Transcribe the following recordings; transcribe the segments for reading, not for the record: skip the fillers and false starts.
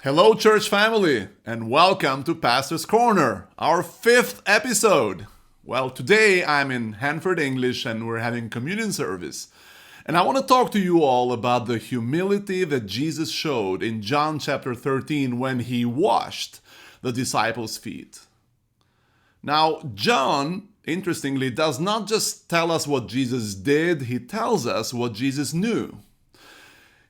Hello, church family, and welcome to Pastor's Corner, our 5th episode. Well, today I'm in Hanford English and we're having communion service. And I want to talk to you all about the humility that Jesus showed in John chapter 13 when he washed the disciples' feet. Now, John, interestingly, does not just tell us what Jesus did, he tells us what Jesus knew.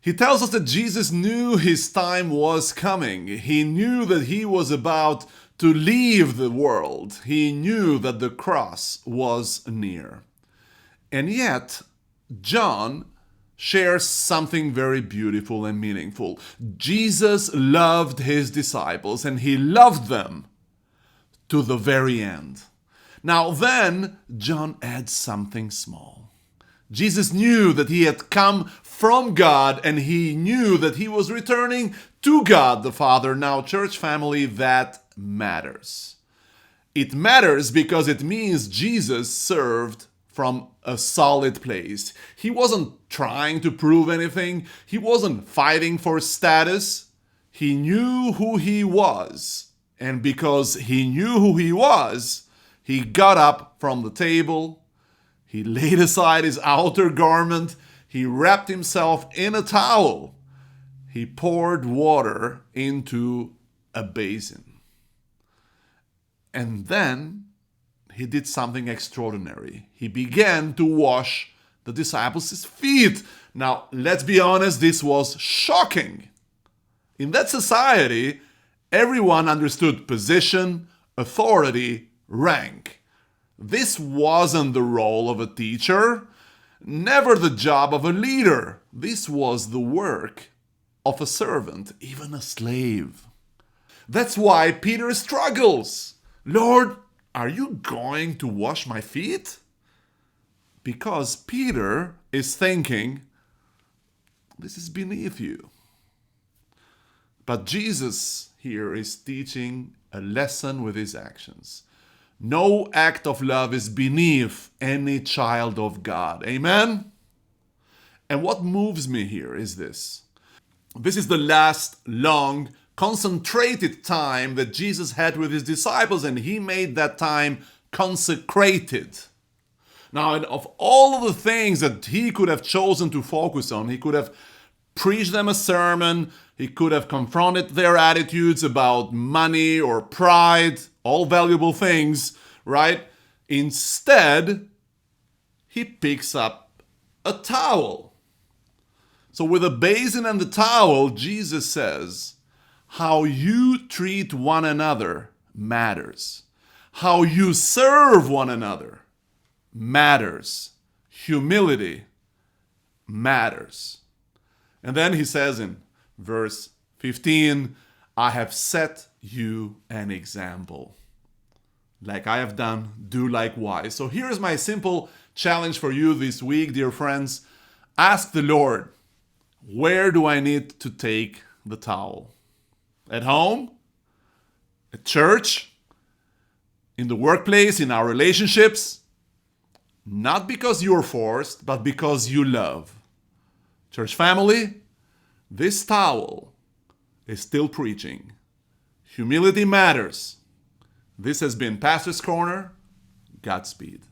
He tells us that Jesus knew his time was coming. He knew that he was about to leave the world. He knew that the cross was near. And yet, John shares something very beautiful and meaningful. Jesus loved his disciples and he loved them to the very end. Now then, John adds something small. Jesus knew that he had come from God and he knew that he was returning to God the Father. Now, church family, that matters. It matters because it means Jesus served from a solid place. He wasn't trying to prove anything. He wasn't fighting for status. He knew who he was. And because he knew who he was, he got up from the table. He laid aside his outer garment. He wrapped himself in a towel. He poured water into a basin. And then he did something extraordinary. He began to wash the disciples' feet. Now, let's be honest, this was shocking. In that society, everyone understood position, authority, rank. This wasn't the role of a teacher, never the job of a leader. This was the work of a servant, even a slave. That's why Peter struggles. Lord, are you going to wash my feet? Because Peter is thinking, this is beneath you. But Jesus here is teaching a lesson with his actions. No act of love is beneath any child of God. Amen? And what moves me here is this. This is the last long, concentrated time that Jesus had with his disciples, and he made that time consecrated. Now, of all of the things that he could have chosen to focus on, he could have preached them a sermon, he could have confronted their attitudes about money or pride, all valuable things, right? Instead, he picks up a towel. So with a basin and the towel, Jesus says, how you treat one another matters. How you serve one another matters. Humility matters. And then he says in verse 15, I have set you an example. Like I have done, do likewise. So here's my simple challenge for you this week, dear friends. Ask the Lord, where do I need to take the towel? At home? At church? In the workplace? In our relationships? Not because you're forced, but because you love. Church family, this towel is still preaching. Humility matters. This has been Pastor's Corner. Godspeed.